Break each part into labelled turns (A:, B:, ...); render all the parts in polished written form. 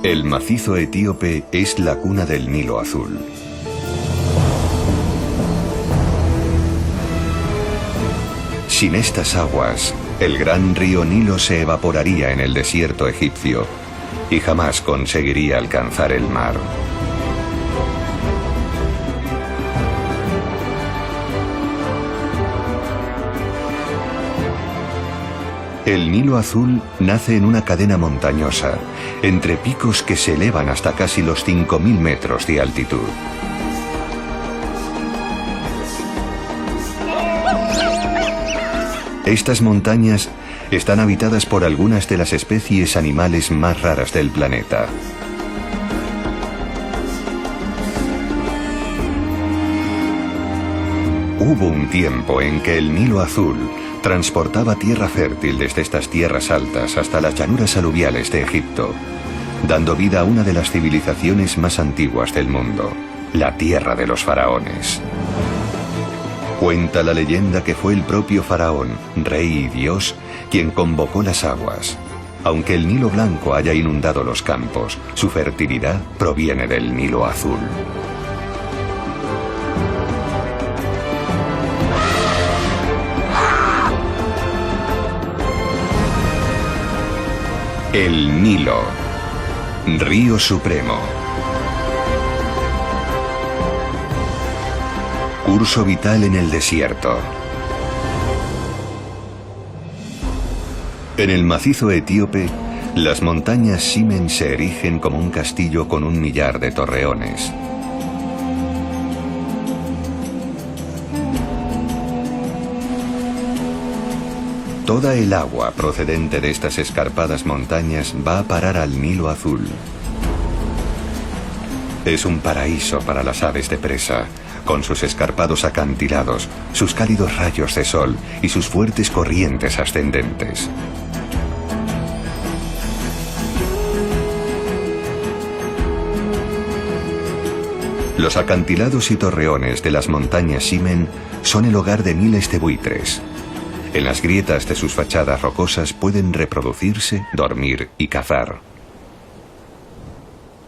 A: El macizo etíope es la cuna del Nilo Azul. Sin estas aguas, el gran río Nilo se evaporaría en el desierto egipcio y jamás conseguiría alcanzar el mar. El Nilo Azul nace en una cadena montañosa, entre picos que se elevan hasta casi los 5.000 metros de altitud. Estas montañas están habitadas por algunas de las especies animales más raras del planeta. Hubo un tiempo en que el Nilo Azul transportaba tierra fértil desde estas tierras altas hasta las llanuras aluviales de Egipto, dando vida a una de las civilizaciones más antiguas del mundo, la tierra de los faraones. Cuenta la leyenda que fue el propio faraón, rey y dios, quien convocó las aguas. Aunque el Nilo Blanco haya inundado los campos, su fertilidad proviene del Nilo Azul. El Nilo, río supremo. Curso vital en el desierto. En el macizo etíope, las montañas Simen se erigen como un castillo con 1 millar de torreones. Toda el agua procedente de estas escarpadas montañas va a parar al Nilo Azul. Es un paraíso para las aves de presa, con sus escarpados acantilados, sus cálidos rayos de sol y sus fuertes corrientes ascendentes. Los acantilados y torreones de las montañas Simen son el hogar de miles de buitres. En las grietas de sus fachadas rocosas pueden reproducirse, dormir y cazar.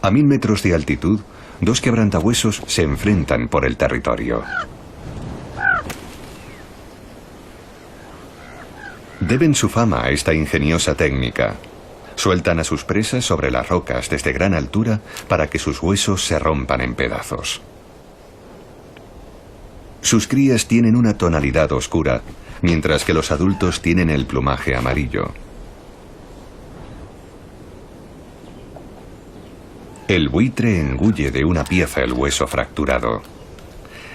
A: A 1000 metros de altitud, 2 quebrantahuesos se enfrentan por el territorio. Deben su fama a esta ingeniosa técnica. Sueltan a sus presas sobre las rocas desde gran altura para que sus huesos se rompan en pedazos. Sus crías tienen una tonalidad oscura, mientras que los adultos tienen el plumaje amarillo. El buitre engulle de una pieza el hueso fracturado.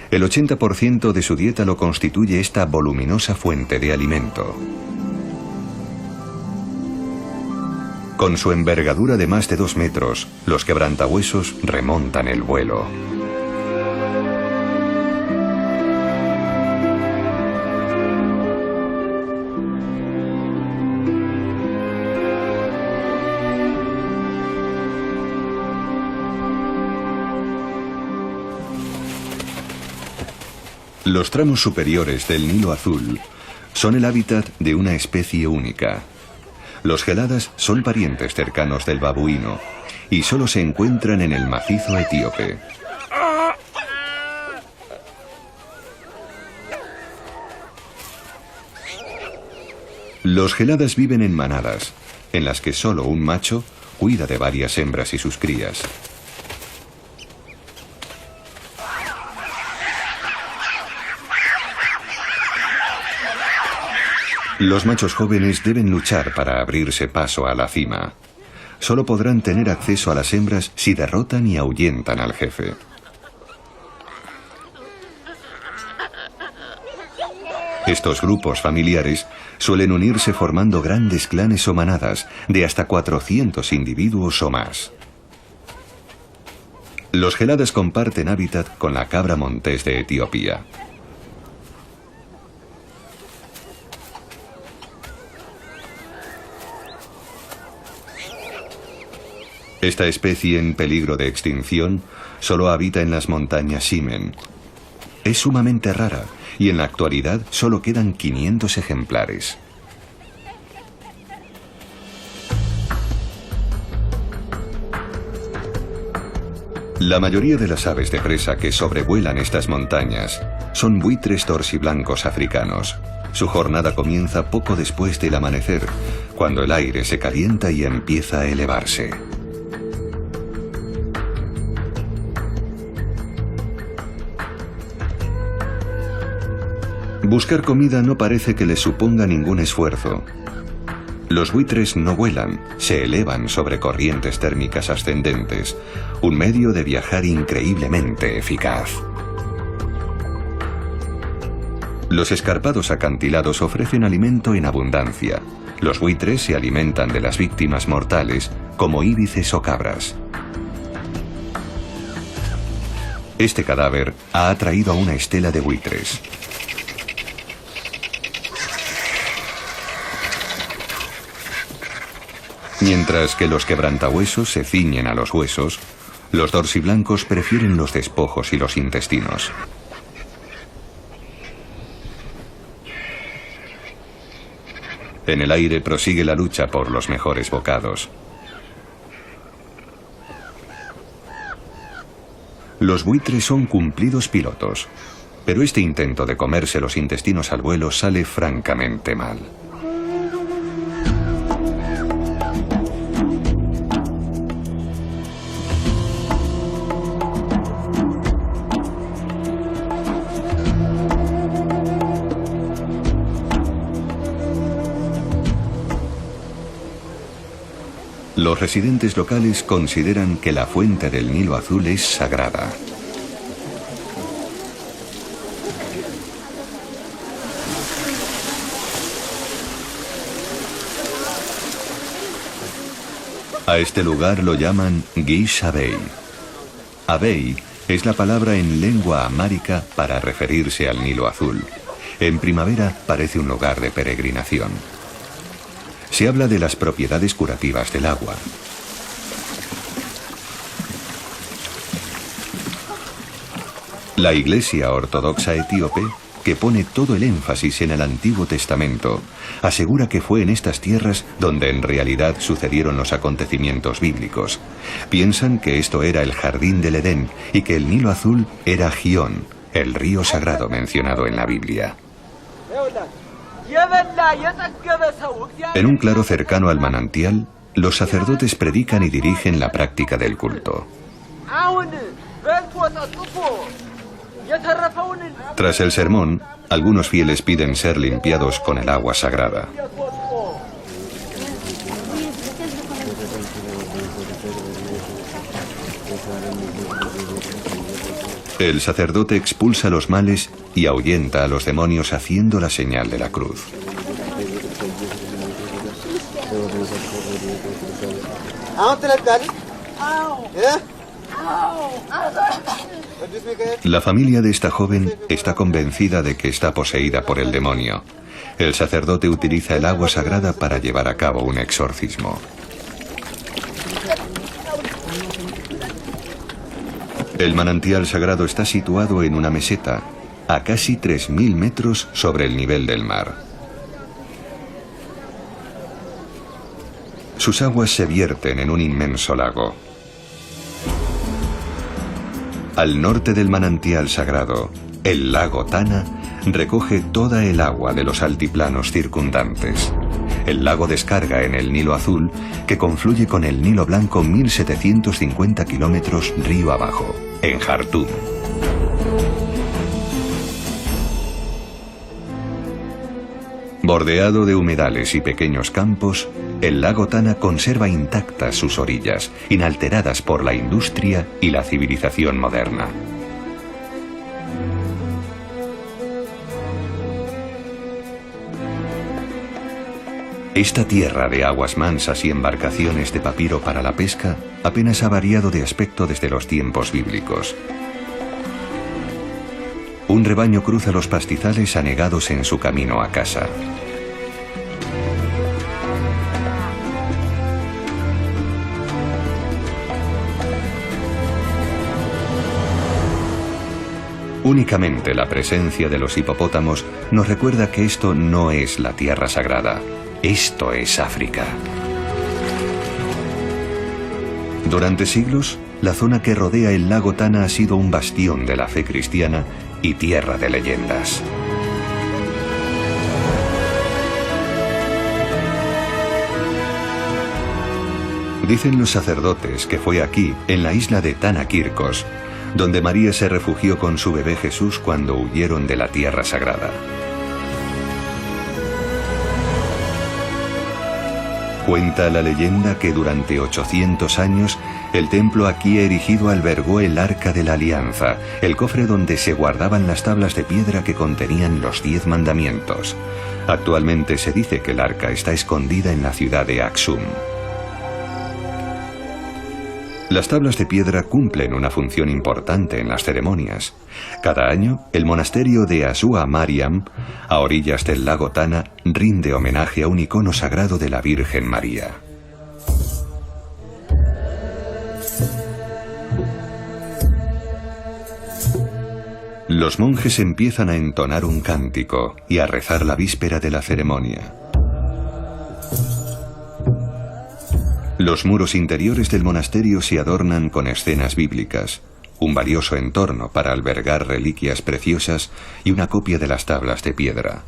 A: El 80% de su dieta lo constituye esta voluminosa fuente de alimento. Con su envergadura de más de 2 metros, los quebrantahuesos remontan el vuelo. Los tramos superiores del Nilo Azul son el hábitat de una especie única. Los geladas son parientes cercanos del babuino y solo se encuentran en el macizo etíope. Los geladas viven en manadas, en las que solo un macho cuida de varias hembras y sus crías. Los machos jóvenes deben luchar para abrirse paso a la cima. Solo podrán tener acceso a las hembras si derrotan y ahuyentan al jefe. Estos grupos familiares suelen unirse formando grandes clanes o manadas de hasta 400 individuos o más. Los geladas comparten hábitat con la cabra montés de Etiopía. Esta especie en peligro de extinción solo habita en las montañas Simen. Es sumamente rara y en la actualidad solo quedan 500 ejemplares. La mayoría de las aves de presa que sobrevuelan estas montañas son buitres dorsiblancos africanos. Su jornada comienza poco después del amanecer, cuando el aire se calienta y empieza a elevarse. Buscar comida no parece que les suponga ningún esfuerzo. Los buitres no vuelan, se elevan sobre corrientes térmicas ascendentes, un medio de viajar increíblemente eficaz. Los escarpados acantilados ofrecen alimento en abundancia. Los buitres se alimentan de las víctimas mortales, como íbices o cabras. Este cadáver ha atraído a una estela de buitres. Mientras que los quebrantahuesos se ciñen a los huesos, los dorsiblancos prefieren los despojos y los intestinos. En el aire prosigue la lucha por los mejores bocados. Los buitres son cumplidos pilotos, pero este intento de comerse los intestinos al vuelo sale francamente mal. Los residentes locales consideran que la fuente del Nilo Azul es sagrada. A este lugar lo llaman Gish Abey. Abey es la palabra en lengua amárica para referirse al Nilo Azul. En primavera parece un lugar de peregrinación. Se habla de las propiedades curativas del agua. La Iglesia Ortodoxa Etíope, que pone todo el énfasis en el Antiguo Testamento, asegura que fue en estas tierras donde en realidad sucedieron los acontecimientos bíblicos. Piensan que esto era el jardín del Edén y que el Nilo Azul era Gión, el río sagrado mencionado en la Biblia. En un claro cercano al manantial, los sacerdotes predican y dirigen la práctica del culto. Tras el sermón, algunos fieles piden ser limpiados con el agua sagrada. El sacerdote expulsa los males y ahuyenta a los demonios haciendo la señal de la cruz. La familia de esta joven está convencida de que está poseída por el demonio. El sacerdote utiliza el agua sagrada para llevar a cabo un exorcismo. El manantial sagrado está situado en una meseta, a casi 3.000 metros sobre el nivel del mar. Sus aguas se vierten en un inmenso lago. Al norte del manantial sagrado, el lago Tana recoge toda el agua de los altiplanos circundantes. El lago descarga en el Nilo Azul, que confluye con el Nilo Blanco 1.750 kilómetros río abajo, en Jartum. Bordeado de humedales y pequeños campos, el lago Tana conserva intactas sus orillas, inalteradas por la industria y la civilización moderna. Esta tierra de aguas mansas y embarcaciones de papiro para la pesca apenas ha variado de aspecto desde los tiempos bíblicos. Un rebaño cruza los pastizales anegados en su camino a casa. Únicamente la presencia de los hipopótamos nos recuerda que esto no es la tierra sagrada. Esto es África. Durante siglos, la zona que rodea el lago Tana ha sido un bastión de la fe cristiana y tierra de leyendas. Dicen los sacerdotes que fue aquí, en la isla de Tana Kirkos, donde María se refugió con su bebé Jesús cuando huyeron de la tierra sagrada. Cuenta la leyenda que durante 800 años el templo aquí erigido albergó el Arca de la Alianza, el cofre donde se guardaban las tablas de piedra que contenían los 10 mandamientos. Actualmente se dice que el arca está escondida en la ciudad de Aksum. Las tablas de piedra cumplen una función importante en las ceremonias. Cada año, el monasterio de Asua Mariam, a orillas del lago Tana, rinde homenaje a un icono sagrado de la Virgen María. Los monjes empiezan a entonar un cántico y a rezar la víspera de la ceremonia. Los muros interiores del monasterio se adornan con escenas bíblicas, un valioso entorno para albergar reliquias preciosas y una copia de las tablas de piedra.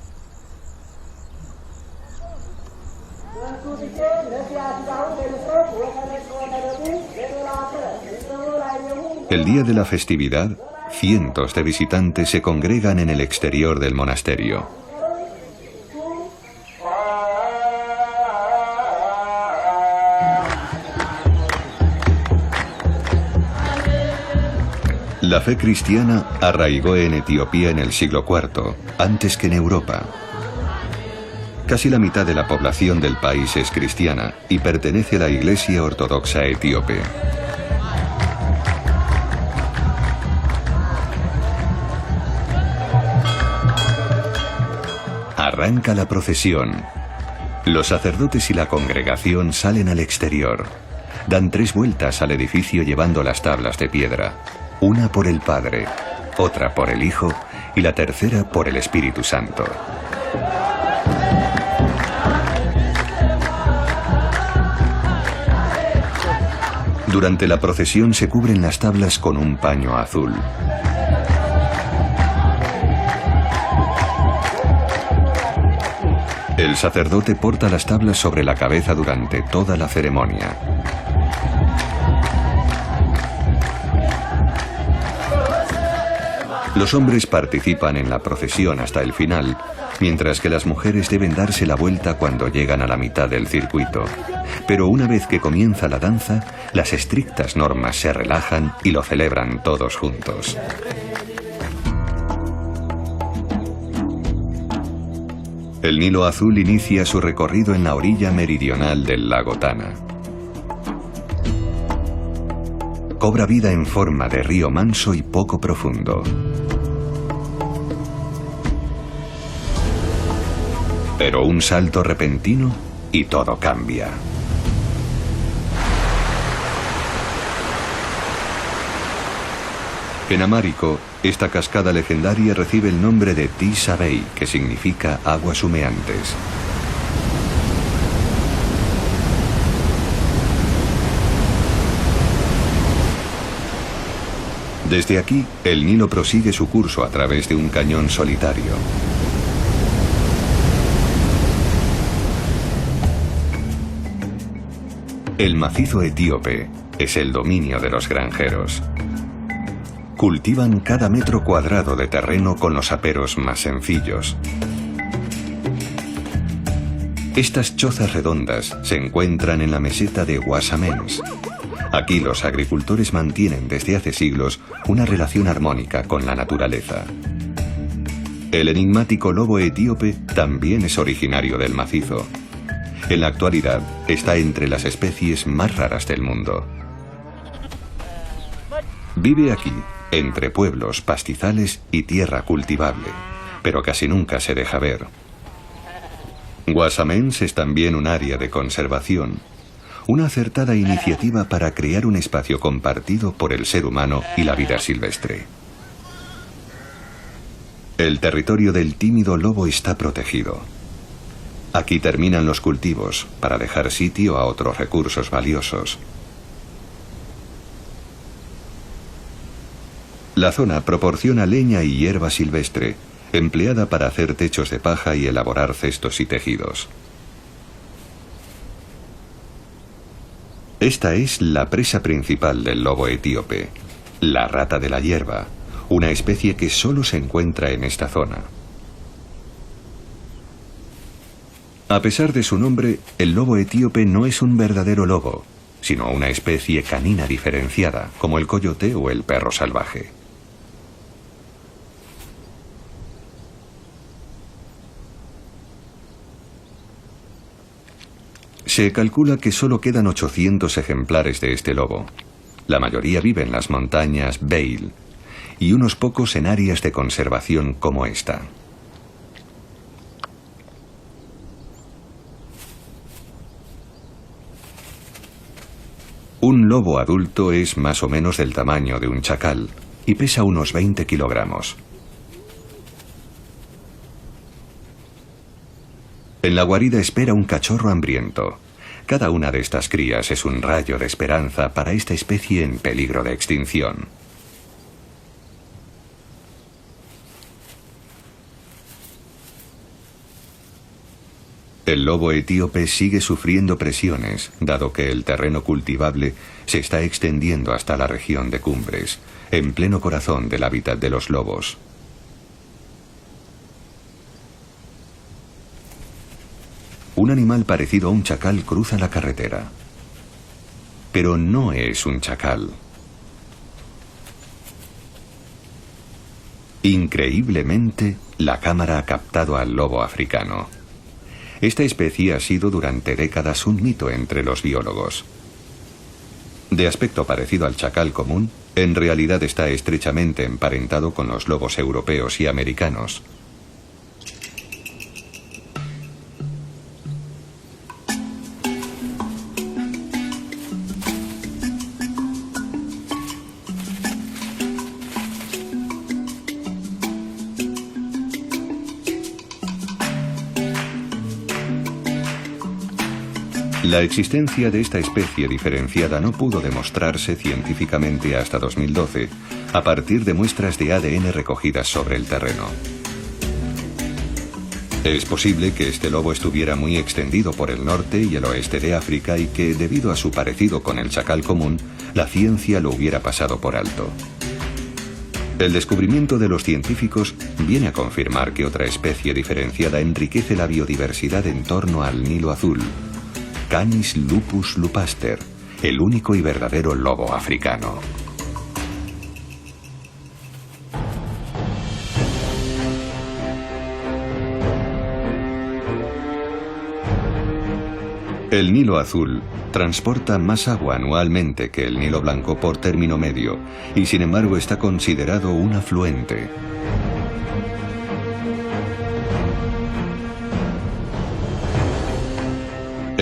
A: El día de la festividad, cientos de visitantes se congregan en el exterior del monasterio. La fe cristiana arraigó en Etiopía en el siglo IV, antes que en Europa. Casi la mitad de la población del país es cristiana y pertenece a la Iglesia Ortodoxa Etíope. Arranca la procesión. Los sacerdotes y la congregación salen al exterior. Dan 3 vueltas al edificio llevando las tablas de piedra. Una por el Padre, otra por el Hijo y la tercera por el Espíritu Santo. Durante la procesión se cubren las tablas con un paño azul. El sacerdote porta las tablas sobre la cabeza durante toda la ceremonia. Los hombres participan en la procesión hasta el final, mientras que las mujeres deben darse la vuelta cuando llegan a la mitad del circuito. Pero una vez que comienza la danza, las estrictas normas se relajan y lo celebran todos juntos. El Nilo Azul inicia su recorrido en la orilla meridional del lago Tana. Cobra vida en forma de río manso y poco profundo. Pero un salto repentino y todo cambia. En amárico, esta cascada legendaria recibe el nombre de Tisabei, que significa aguas humeantes. Desde aquí, el Nilo prosigue su curso a través de un cañón solitario. El macizo etíope es el dominio de los granjeros. Cultivan cada metro cuadrado de terreno con los aperos más sencillos. Estas chozas redondas se encuentran en la meseta de Ouasamens. Aquí los agricultores mantienen desde hace siglos una relación armónica con la naturaleza. El enigmático lobo etíope también es originario del macizo. En la actualidad está entre las especies más raras del mundo. Vive aquí, entre pueblos, pastizales y tierra cultivable, pero casi nunca se deja ver. Ouasamens es también un área de conservación, una acertada iniciativa para crear un espacio compartido por el ser humano y la vida silvestre. El territorio del tímido lobo está protegido. Aquí terminan los cultivos para dejar sitio a otros recursos valiosos. La zona proporciona leña y hierba silvestre, empleada para hacer techos de paja y elaborar cestos y tejidos. Esta es la presa principal del lobo etíope, la rata de la hierba, una especie que solo se encuentra en esta zona. A pesar de su nombre, el lobo etíope no es un verdadero lobo, sino una especie canina diferenciada, como el coyote o el perro salvaje. Se calcula que solo quedan 800 ejemplares de este lobo. La mayoría vive en las montañas Beil y unos pocos en áreas de conservación como esta. Un lobo adulto es más o menos del tamaño de un chacal y pesa unos 20 kilogramos. En la guarida espera un cachorro hambriento. Cada una de estas crías es un rayo de esperanza para esta especie en peligro de extinción. El lobo etíope sigue sufriendo presiones, dado que el terreno cultivable se está extendiendo hasta la región de Cumbres, en pleno corazón del hábitat de los lobos. Un animal parecido a un chacal cruza la carretera. Pero no es un chacal. Increíblemente, la cámara ha captado al lobo africano. Esta especie ha sido durante décadas un mito entre los biólogos. De aspecto parecido al chacal común, en realidad está estrechamente emparentado con los lobos europeos y americanos. La existencia de esta especie diferenciada no pudo demostrarse científicamente hasta 2012, a partir de muestras de ADN recogidas sobre el terreno. Es posible que este lobo estuviera muy extendido por el norte y el oeste de África y que, debido a su parecido con el chacal común, la ciencia lo hubiera pasado por alto. El descubrimiento de los científicos viene a confirmar que otra especie diferenciada enriquece la biodiversidad en torno al Nilo azul, Canis lupus lupaster, el único y verdadero lobo africano. El Nilo azul transporta más agua anualmente que el Nilo blanco por término medio y sin embargo está considerado un afluente.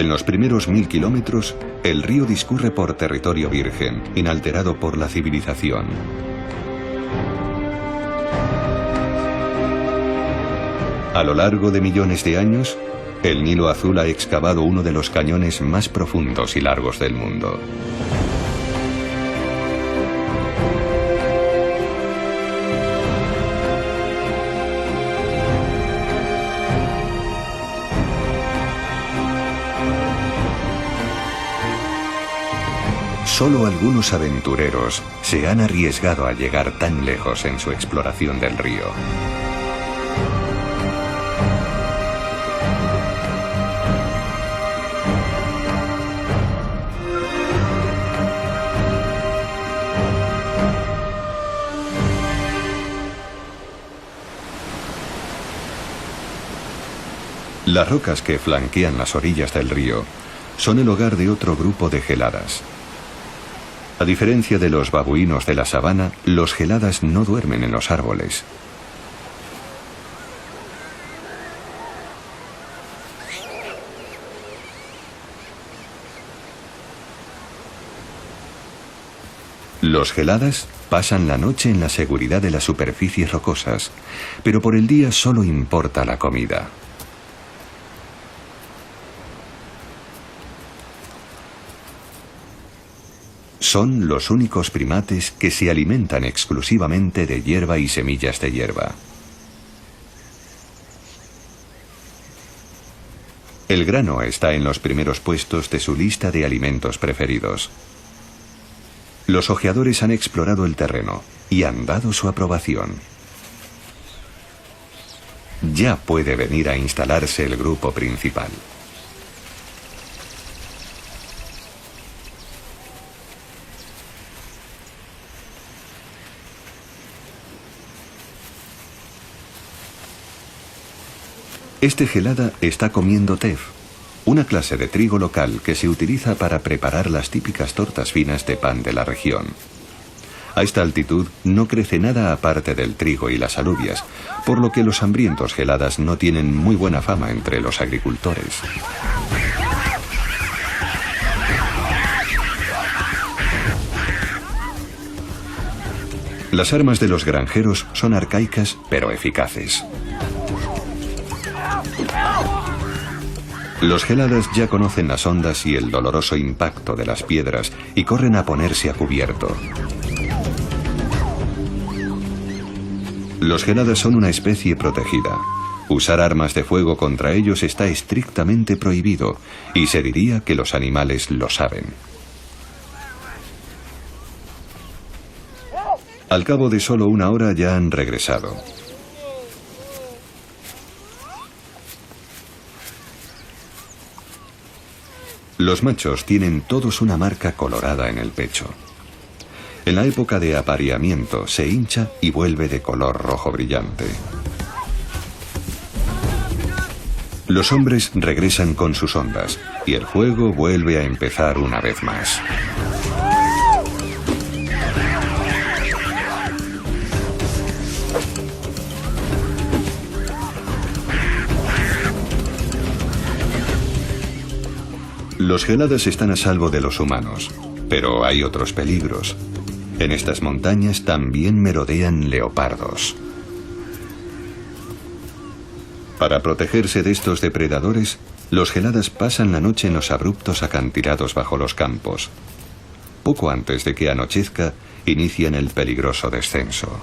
A: En los primeros 1000 kilómetros, el río discurre por territorio virgen, inalterado por la civilización. A lo largo de millones de años, el Nilo azul ha excavado uno de los cañones más profundos y largos del mundo. Solo algunos aventureros se han arriesgado a llegar tan lejos en su exploración del río. Las rocas que flanquean las orillas del río son el hogar de otro grupo de geladas. A diferencia de los babuinos de la sabana, los geladas no duermen en los árboles. Los geladas pasan la noche en la seguridad de las superficies rocosas, pero por el día solo importa la comida. Son los únicos primates que se alimentan exclusivamente de hierba y semillas de hierba. El grano está en los primeros puestos de su lista de alimentos preferidos. Los ojeadores han explorado el terreno y han dado su aprobación. Ya puede venir a instalarse el grupo principal. Este gelada está comiendo tef, una clase de trigo local que se utiliza para preparar las típicas tortas finas de pan de la región. A esta altitud no crece nada aparte del trigo y las alubias, por lo que los hambrientos geladas no tienen muy buena fama entre los agricultores. Las armas de los granjeros son arcaicas pero eficaces. Los geladas ya conocen las ondas y el doloroso impacto de las piedras y corren a ponerse a cubierto. Los geladas son una especie protegida. Usar armas de fuego contra ellos está estrictamente prohibido y se diría que los animales lo saben. Al cabo de solo una hora ya han regresado. Los machos tienen todos una marca colorada en el pecho. En la época de apareamiento se hincha y vuelve de color rojo brillante. Los hombres regresan con sus ondas y el juego vuelve a empezar una vez más. Los geladas están a salvo de los humanos, pero hay otros peligros. En estas montañas también merodean leopardos. Para protegerse de estos depredadores, los geladas pasan la noche en los abruptos acantilados bajo los campos. Poco antes de que anochezca, inician el peligroso descenso.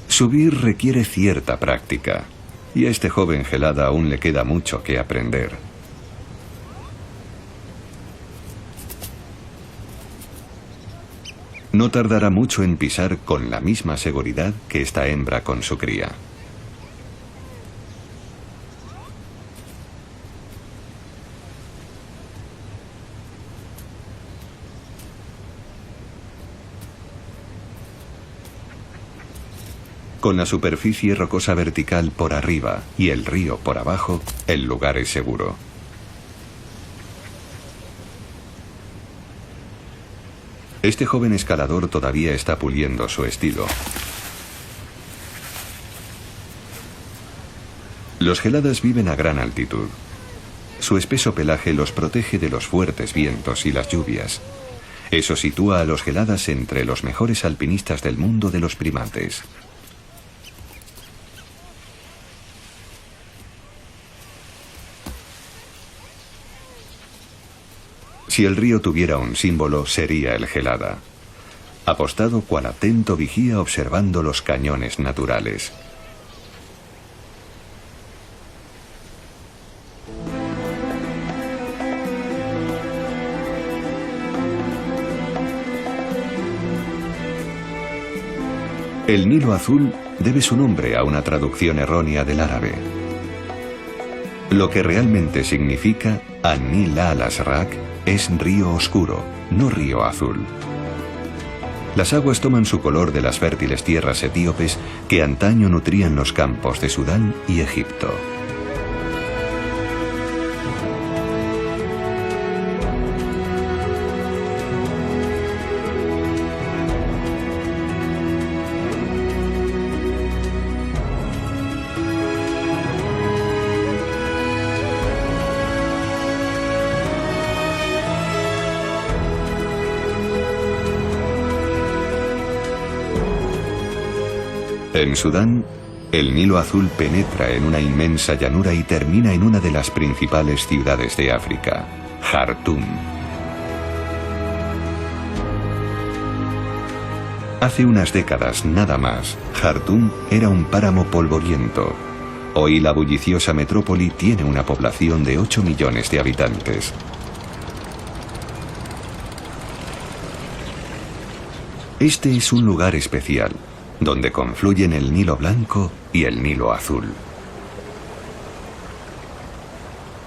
A: Subir requiere cierta práctica. Y a este joven gelada aún le queda mucho que aprender. No tardará mucho en pisar con la misma seguridad que esta hembra con su cría. Con la superficie rocosa vertical por arriba y el río por abajo, el lugar es seguro. Este joven escalador todavía está puliendo su estilo. Los geladas viven a gran altitud. Su espeso pelaje los protege de los fuertes vientos y las lluvias. Eso sitúa a los geladas entre los mejores alpinistas del mundo de los primates. Si el río tuviera un símbolo, sería el gelada, apostado cual atento vigía observando los cañones naturales. El Nilo Azul debe su nombre a una traducción errónea del árabe. Lo que realmente significa An-Nil al-Azraq es río oscuro, no río azul. Las aguas toman su color de las fértiles tierras etíopes que antaño nutrían los campos de Sudán y Egipto. En Sudán, el Nilo Azul penetra en una inmensa llanura y termina en una de las principales ciudades de África, Jartum. Hace unas décadas, nada más, Jartum era un páramo polvoriento. Hoy la bulliciosa metrópoli tiene una población de 8 millones de habitantes. Este es un lugar especial, donde confluyen el Nilo Blanco y el Nilo Azul.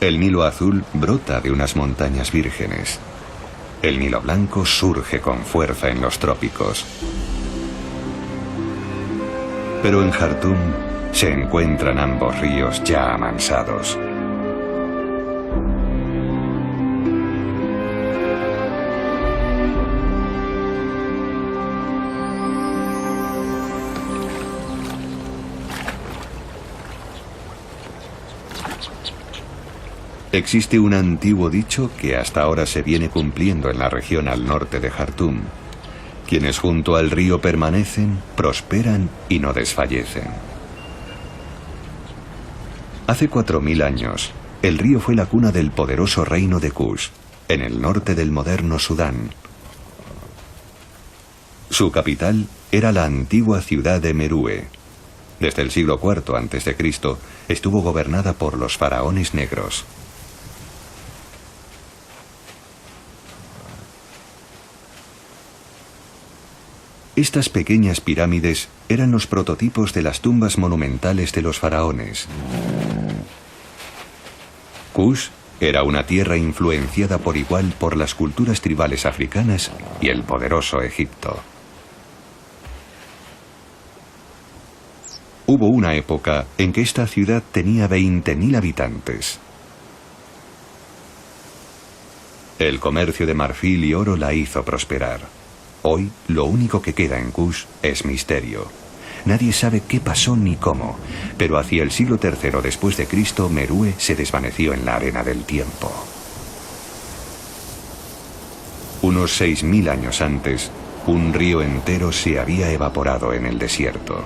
A: El Nilo Azul brota de unas montañas vírgenes. El Nilo Blanco surge con fuerza en los trópicos. Pero en Jartum se encuentran ambos ríos ya amansados. Existe un antiguo dicho que hasta ahora se viene cumpliendo en la región al norte de Jartum. Quienes junto al río permanecen, prosperan y no desfallecen. Hace 4000 años, el río fue la cuna del poderoso reino de Kush, en el norte del moderno Sudán. Su capital era la antigua ciudad de Merue. Desde el siglo IV a.C. estuvo gobernada por los faraones negros. Estas pequeñas pirámides eran los prototipos de las tumbas monumentales de los faraones. Kush era una tierra influenciada por igual por las culturas tribales africanas y el poderoso Egipto. Hubo una época en que esta ciudad tenía 20.000 habitantes. El comercio de marfil y oro la hizo prosperar. Hoy, lo único que queda en Kush es misterio. Nadie sabe qué pasó ni cómo, pero hacia el siglo III después de Cristo, Merue se desvaneció en la arena del tiempo. Unos 6000 años antes, un río entero se había evaporado en el desierto.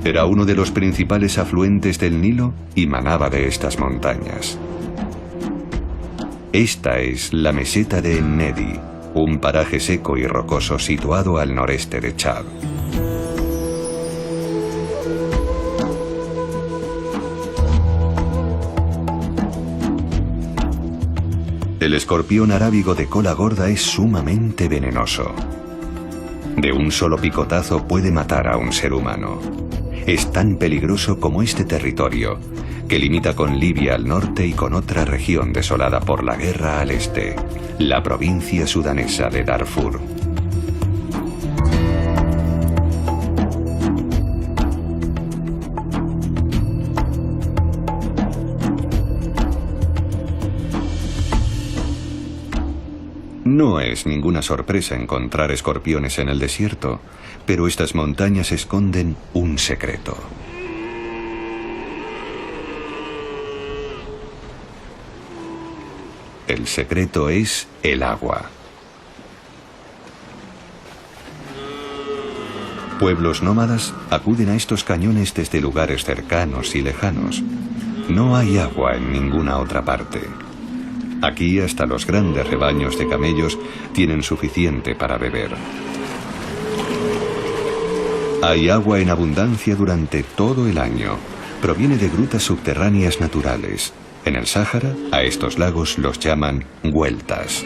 A: Era uno de los principales afluentes del Nilo y manaba de estas montañas. Esta es la meseta de Ennedi, un paraje seco y rocoso situado al noreste de Chad. El escorpión arábigo de cola gorda es sumamente venenoso. De un solo picotazo puede matar a un ser humano. Es tan peligroso como este territorio, que limita con Libia al norte y con otra región desolada por la guerra al este, la provincia sudanesa de Darfur. No es ninguna sorpresa encontrar escorpiones en el desierto, pero estas montañas esconden un secreto. El secreto es el agua. Pueblos nómadas acuden a estos cañones desde lugares cercanos y lejanos. No hay agua en ninguna otra parte. Aquí hasta los grandes rebaños de camellos tienen suficiente para beber. Hay agua en abundancia durante todo el año. Proviene de grutas subterráneas naturales. En el Sáhara, a estos lagos los llaman hueltas.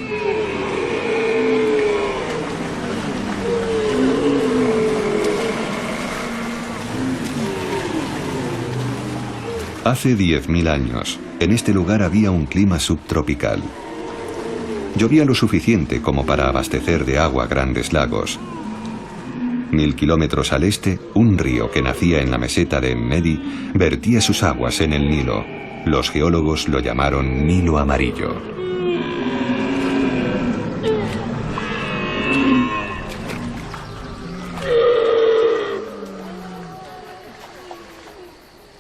A: Hace 10.000 años, en este lugar había un clima subtropical. Llovía lo suficiente como para abastecer de agua grandes lagos. 1000 kilómetros al este, un río que nacía en la meseta de Ennedi vertía sus aguas en el Nilo. Los geólogos lo llamaron Nilo Amarillo.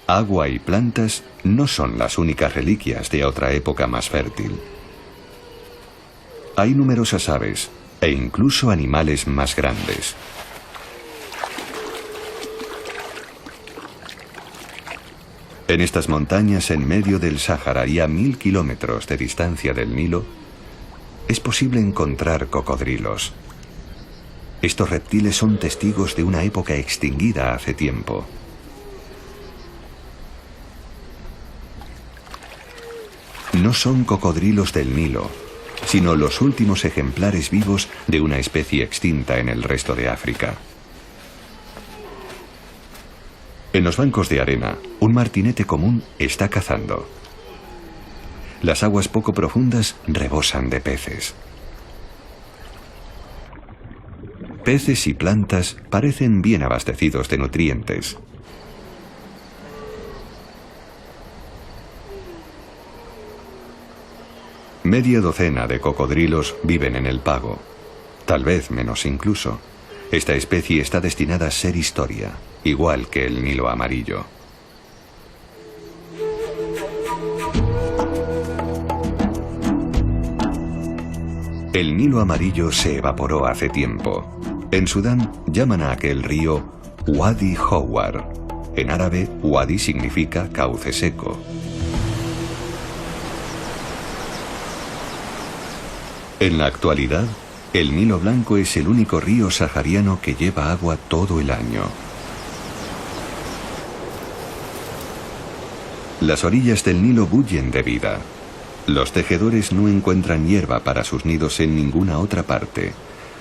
A: Agua y plantas no son las únicas reliquias de otra época más fértil. Hay numerosas aves e incluso animales más grandes. En estas montañas en medio del Sáhara y a 1000 kilómetros de distancia del Nilo, es posible encontrar cocodrilos. Estos reptiles son testigos de una época extinguida hace tiempo. No son cocodrilos del Nilo, sino los últimos ejemplares vivos de una especie extinta en el resto de África. En los bancos de arena, un martinete común está cazando. Las aguas poco profundas rebosan de peces. Peces y plantas parecen bien abastecidos de nutrientes. Media docena de cocodrilos viven en el Pago, tal vez menos incluso. Esta especie está destinada a ser historia, igual que el Nilo amarillo. El Nilo amarillo se evaporó hace tiempo. En Sudán llaman a aquel río Wadi Howar. En árabe, Wadi significa cauce seco. En la actualidad, el Nilo Blanco es el único río sahariano que lleva agua todo el año. Las orillas del Nilo bullen de vida. Los tejedores no encuentran hierba para sus nidos en ninguna otra parte.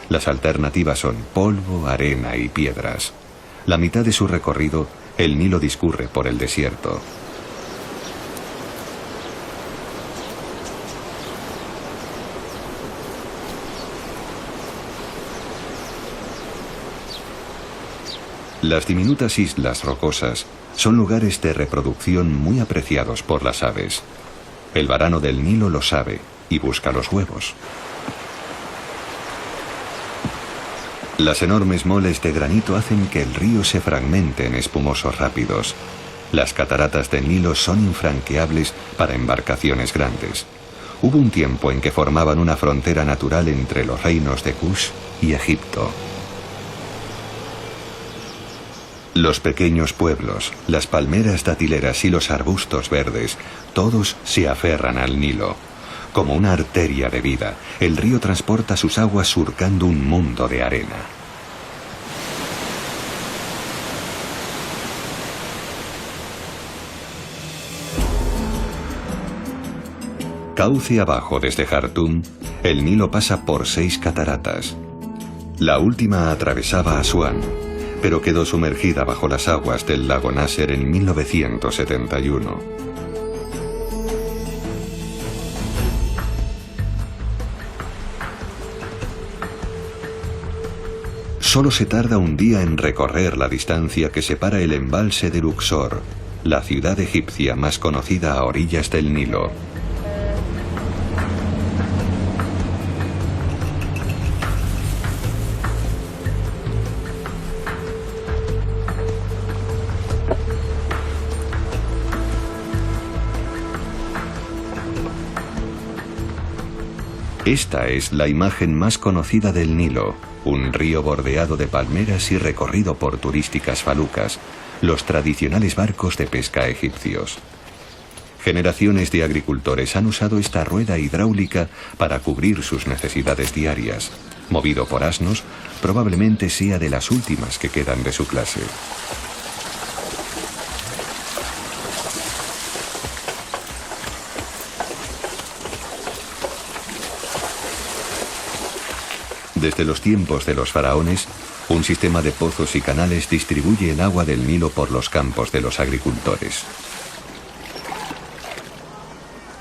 A: Las alternativas son polvo, arena y piedras. La mitad de su recorrido, el Nilo discurre por el desierto. Las diminutas islas rocosas son lugares de reproducción muy apreciados por las aves. El varano del Nilo lo sabe y busca los huevos. Las enormes moles de granito hacen que el río se fragmente en espumosos rápidos. Las cataratas del Nilo son infranqueables para embarcaciones grandes. Hubo un tiempo en que formaban una frontera natural entre los reinos de Kush y Egipto. Los pequeños pueblos, las palmeras datileras y los arbustos verdes, todos se aferran al Nilo. Como una arteria de vida, el río transporta sus aguas surcando un mundo de arena. Cauce abajo desde Jartum, el Nilo pasa por 6 cataratas. La última atravesaba Asuán, pero quedó sumergida bajo las aguas del lago Nasser en 1971. Solo se tarda un día en recorrer la distancia que separa el embalse de Luxor, la ciudad egipcia más conocida a orillas del Nilo. Esta es la imagen más conocida del Nilo, un río bordeado de palmeras y recorrido por turísticas falucas, los tradicionales barcos de pesca egipcios. Generaciones de agricultores han usado esta rueda hidráulica para cubrir sus necesidades diarias. Movido por asnos, probablemente sea de las últimas que quedan de su clase. Desde los tiempos de los faraones, un sistema de pozos y canales distribuye el agua del Nilo por los campos de los agricultores.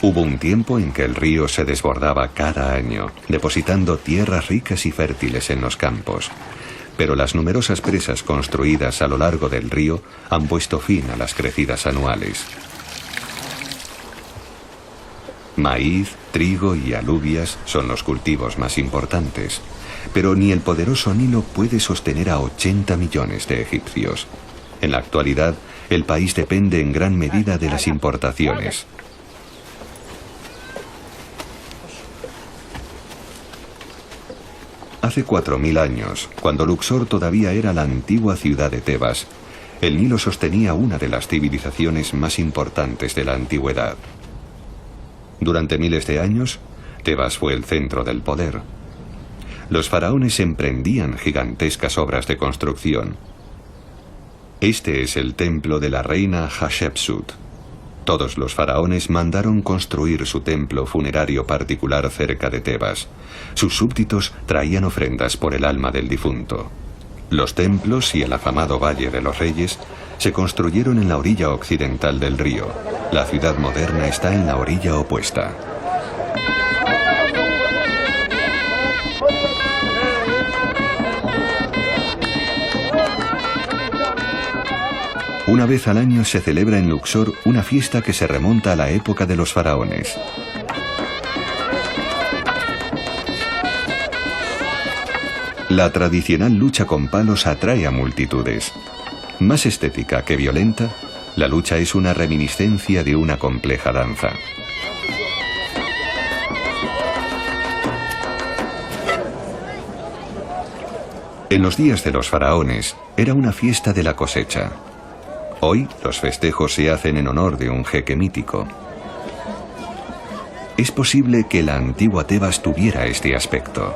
A: Hubo un tiempo en que el río se desbordaba cada año, depositando tierras ricas y fértiles en los campos. Pero las numerosas presas construidas a lo largo del río han puesto fin a las crecidas anuales. Maíz, trigo y alubias son los cultivos más importantes. Pero ni el poderoso Nilo puede sostener a 80 millones de egipcios. En la actualidad, el país depende en gran medida de las importaciones. Hace 4000 años, cuando Luxor todavía era la antigua ciudad de Tebas, el Nilo sostenía una de las civilizaciones más importantes de la antigüedad. Durante miles de años, Tebas fue el centro del poder. Los faraones emprendían gigantescas obras de construcción. Este es el templo de la reina Hatshepsut. Todos los faraones mandaron construir su templo funerario particular cerca de Tebas. Sus súbditos traían ofrendas por el alma del difunto. Los templos y el afamado Valle de los Reyes se construyeron en la orilla occidental del río. La ciudad moderna está en la orilla opuesta. Una vez al año se celebra en Luxor una fiesta que se remonta a la época de los faraones. La tradicional lucha con palos atrae a multitudes. Más estética que violenta, la lucha es una reminiscencia de una compleja danza. En los días de los faraones era una fiesta de la cosecha. Hoy los festejos se hacen en honor de un jeque mítico. Es posible que la antigua Tebas tuviera este aspecto.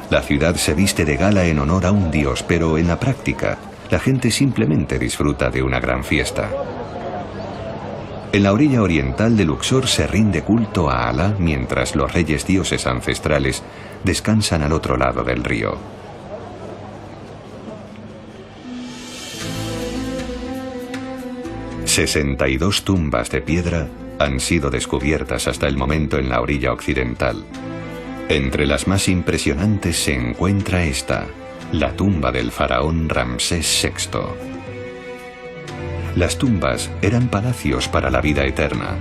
A: La ciudad se viste de gala en honor a un dios, pero en la práctica, la gente simplemente disfruta de una gran fiesta. En la orilla oriental de Luxor se rinde culto a Alá, mientras los reyes dioses ancestrales descansan al otro lado del río. $62 tumbas de piedra han sido descubiertas hasta el momento en la orilla occidental. Entre las más impresionantes se encuentra esta, la tumba del faraón Ramsés VI. Las tumbas eran palacios para la vida eterna.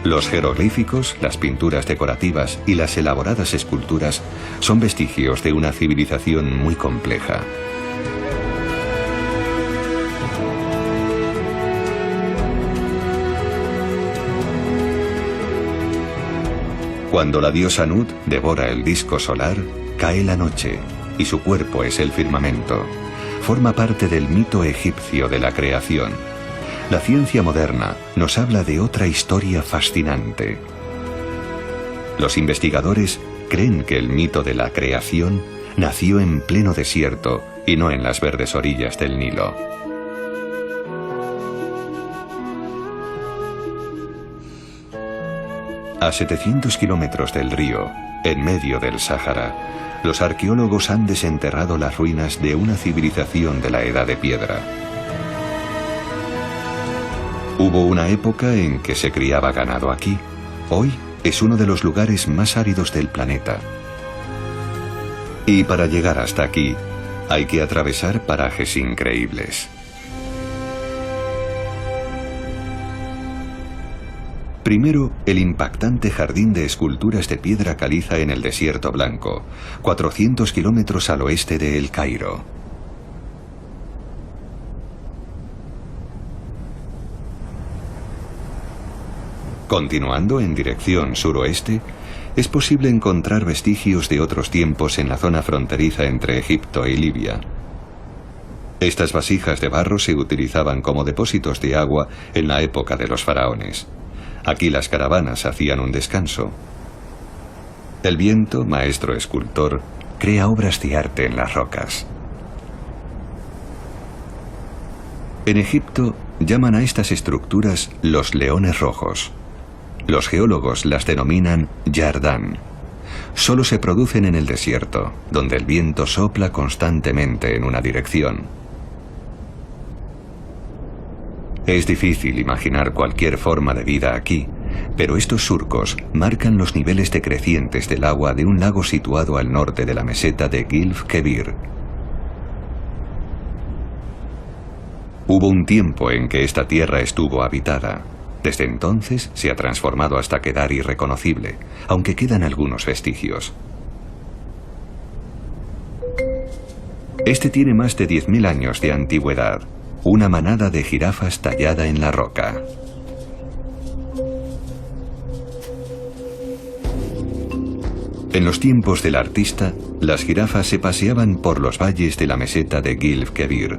A: Los jeroglíficos, las pinturas decorativas y las elaboradas esculturas son vestigios de una civilización muy compleja. Cuando la diosa Nut devora el disco solar, cae la noche y su cuerpo es el firmamento. Forma parte del mito egipcio de la creación. La ciencia moderna nos habla de otra historia fascinante. Los investigadores creen que el mito de la creación nació en pleno desierto y no en las verdes orillas del Nilo. A 700 kilómetros del río, en medio del Sáhara, los arqueólogos han desenterrado las ruinas de una civilización de la Edad de Piedra. Hubo una época en que se criaba ganado aquí. Hoy es uno de los lugares más áridos del planeta. Y para llegar hasta aquí, hay que atravesar parajes increíbles. Primero, el impactante jardín de esculturas de piedra caliza en el Desierto Blanco, 400 kilómetros al oeste de El Cairo. Continuando en dirección suroeste, es posible encontrar vestigios de otros tiempos en la zona fronteriza entre Egipto y Libia. Estas vasijas de barro se utilizaban como depósitos de agua en la época de los faraones. Aquí las caravanas hacían un descanso. El viento, maestro escultor, crea obras de arte en las rocas. En Egipto llaman a estas estructuras los leones rojos. Los geólogos las denominan yardán. Solo se producen en el desierto, donde el viento sopla constantemente en una dirección. Es difícil imaginar cualquier forma de vida aquí, pero estos surcos marcan los niveles decrecientes del agua de un lago situado al norte de la meseta de Gilf Kebir. Hubo un tiempo en que esta tierra estuvo habitada. Desde entonces se ha transformado hasta quedar irreconocible, aunque quedan algunos vestigios. Este tiene más de 10.000 años de antigüedad. Una manada de jirafas tallada en la roca. En los tiempos del artista, las jirafas se paseaban por los valles de la meseta de Gilf Kebir.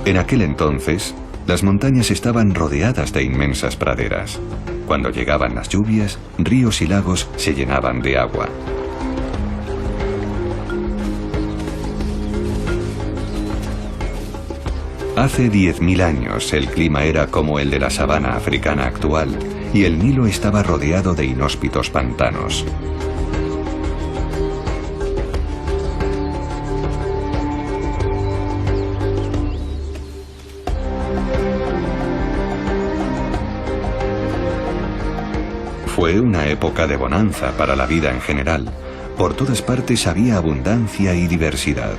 A: En aquel entonces, Las montañas estaban rodeadas de inmensas praderas. Cuando llegaban las lluvias, ríos y lagos se llenaban de agua. Hace 10.000 años el clima era como el de la sabana africana actual y el Nilo estaba rodeado de inhóspitos pantanos. Fue una época de bonanza para la vida en general. Por todas partes había abundancia y diversidad.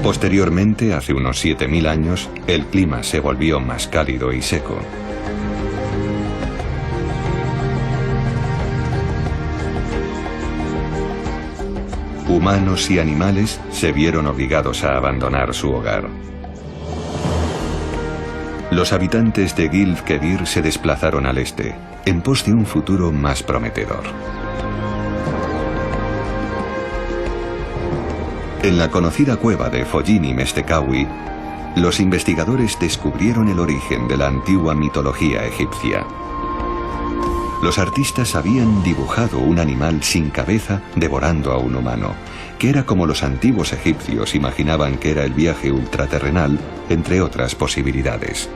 A: Posteriormente, hace unos 7.000 años, el clima se volvió más cálido y seco. Humanos y animales se vieron obligados a abandonar su hogar. Los habitantes de Gilf-Kebir se desplazaron al este, en pos de un futuro más prometedor. En la conocida cueva de Follini Mestekawi, los investigadores descubrieron el origen de la antigua mitología egipcia. Los artistas habían dibujado un animal sin cabeza devorando a un humano, que era como los antiguos egipcios imaginaban que era el viaje ultraterrenal, entre otras posibilidades.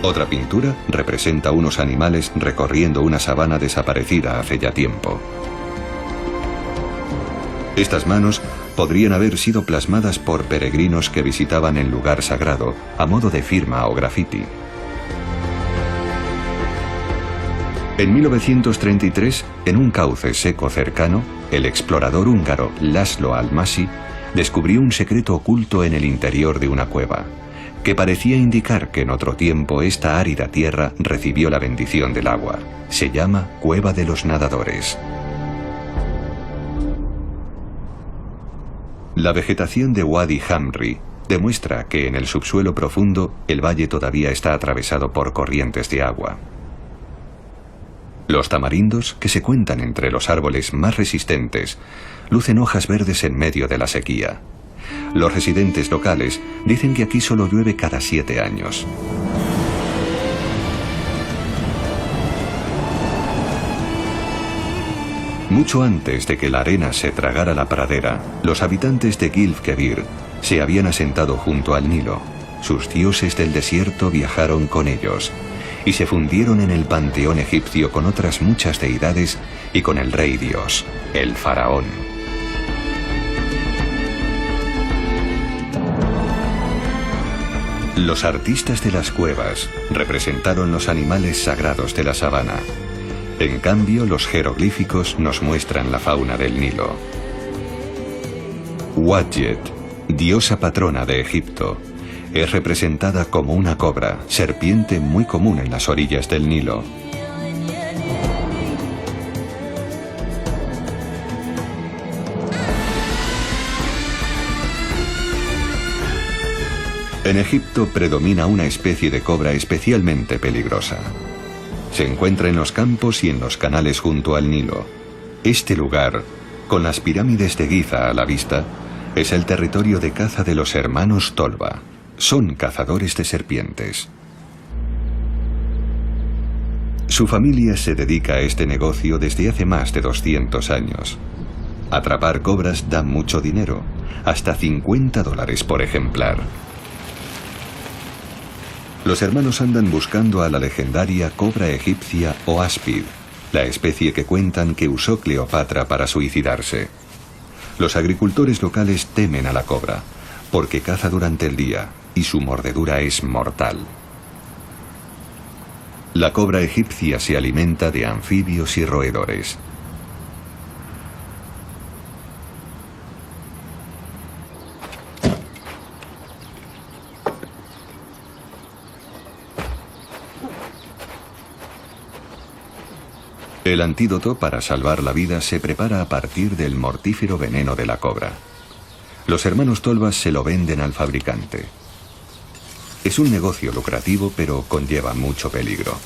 A: Otra pintura representa unos animales recorriendo una sabana desaparecida hace ya tiempo. Estas manos podrían haber sido plasmadas por peregrinos que visitaban el lugar sagrado, a modo de firma o graffiti. En 1933, en un cauce seco cercano, el explorador húngaro László Almásy descubrió un secreto oculto en el interior de una cueva, que parecía indicar que en otro tiempo esta árida tierra recibió la bendición del agua. Se llama Cueva de los Nadadores. La vegetación de Wadi Hamri demuestra que en el subsuelo profundo el valle todavía está atravesado por corrientes de agua. Los tamarindos, que se cuentan entre los árboles más resistentes, lucen hojas verdes en medio de la sequía. Los residentes locales dicen que aquí solo llueve cada 7 años. Mucho antes de que la arena se tragara la pradera, los habitantes de Gilf-Kebir se habían asentado junto al Nilo. Sus dioses del desierto viajaron con ellos y se fundieron en el panteón egipcio con otras muchas deidades y con el rey dios, el faraón. Los artistas de las cuevas representaron los animales sagrados de la sabana. En cambio, los jeroglíficos nos muestran la fauna del Nilo. Wadjet, diosa patrona de Egipto, es representada como una cobra, serpiente muy común en las orillas del Nilo. En Egipto predomina una especie de cobra especialmente peligrosa. Se encuentra en los campos y en los canales junto al Nilo. Este lugar, con las pirámides de Giza a la vista, es el territorio de caza de los hermanos Tolba. Son cazadores de serpientes. Su familia se dedica a este negocio desde hace más de 200 años. Atrapar cobras da mucho dinero, hasta $50 por ejemplar. Los hermanos andan buscando a la legendaria cobra egipcia o áspid, la especie que cuentan que usó Cleopatra para suicidarse. Los agricultores locales temen a la cobra, porque caza durante el día y su mordedura es mortal. La cobra egipcia se alimenta de anfibios y roedores. El antídoto para salvar la vida se prepara a partir del mortífero veneno de la cobra. Los hermanos Tolbas se lo venden al fabricante. Es un negocio lucrativo, pero conlleva mucho peligro.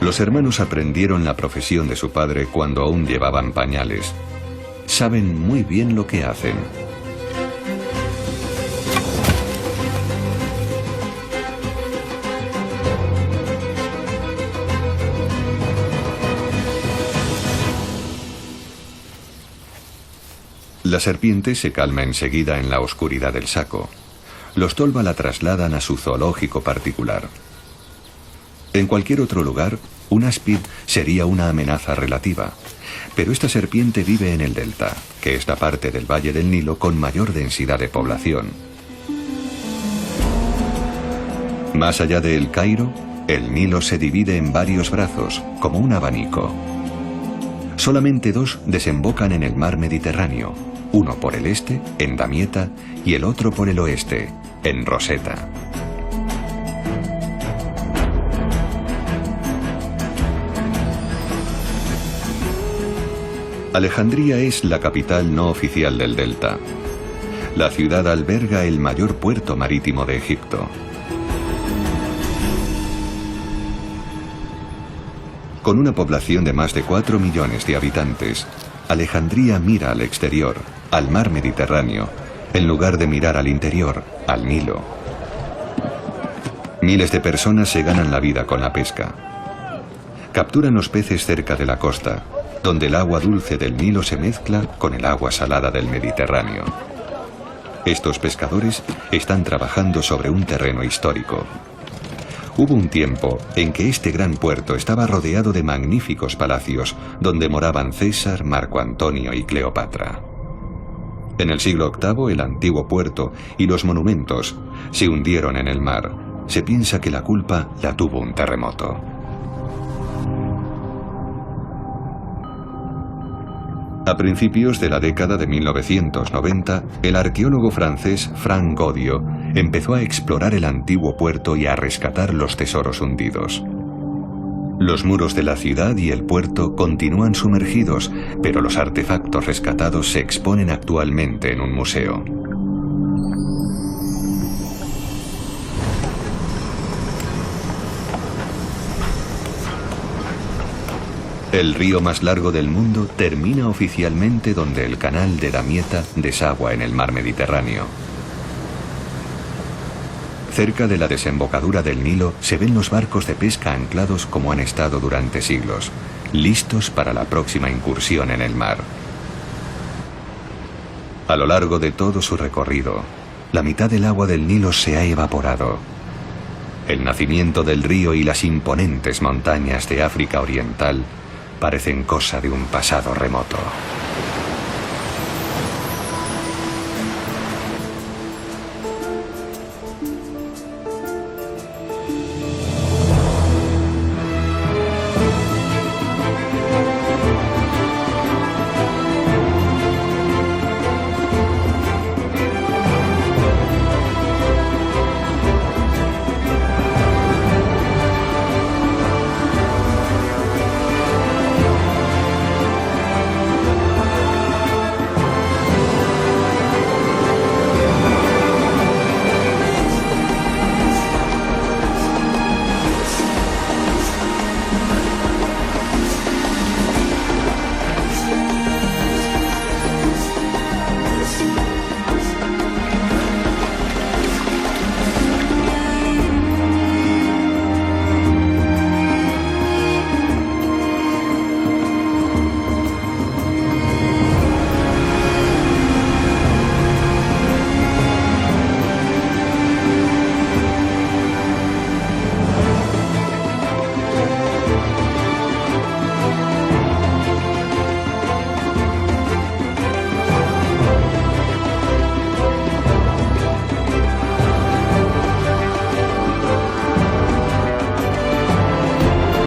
A: Los hermanos aprendieron la profesión de su padre cuando aún llevaban pañales. Saben muy bien lo que hacen. La serpiente se calma enseguida en la oscuridad del saco. Los tolva la trasladan a su zoológico particular. En cualquier otro lugar, un áspid sería una amenaza relativa. Pero esta serpiente vive en el delta, que es la parte del valle del Nilo con mayor densidad de población. Más allá de El Cairo, el Nilo se divide en varios brazos, como un abanico. Solamente dos desembocan en el mar Mediterráneo, uno por el este, en Damieta, y el otro por el oeste, en Rosetta. Alejandría es la capital no oficial del delta. La ciudad alberga el mayor puerto marítimo de Egipto. Con una población de más de 4 millones de habitantes, Alejandría mira al exterior, al mar Mediterráneo, en lugar de mirar al interior, al Nilo. Miles de personas se ganan la vida con la pesca. Capturan los peces cerca de la costa, donde el agua dulce del Nilo se mezcla con el agua salada del Mediterráneo. Estos pescadores están trabajando sobre un terreno histórico. Hubo un tiempo en que este gran puerto estaba rodeado de magníficos palacios donde moraban César, Marco Antonio y Cleopatra. En el siglo VIII, el antiguo puerto y los monumentos se hundieron en el mar. Se piensa que la culpa la tuvo un terremoto. A principios de la década de 1990, el arqueólogo francés Franck Godiot empezó a explorar el antiguo puerto y a rescatar los tesoros hundidos. Los muros de la ciudad y el puerto continúan sumergidos, pero los artefactos rescatados se exponen actualmente en un museo. El río más largo del mundo termina oficialmente donde el canal de Damieta desagua en el mar Mediterráneo. Cerca de la desembocadura del Nilo se ven los barcos de pesca anclados como han estado durante siglos, listos para la próxima incursión en el mar. A lo largo de todo su recorrido, la mitad del agua del Nilo se ha evaporado. El nacimiento del río y las imponentes montañas de África Oriental parecen cosa de un pasado remoto.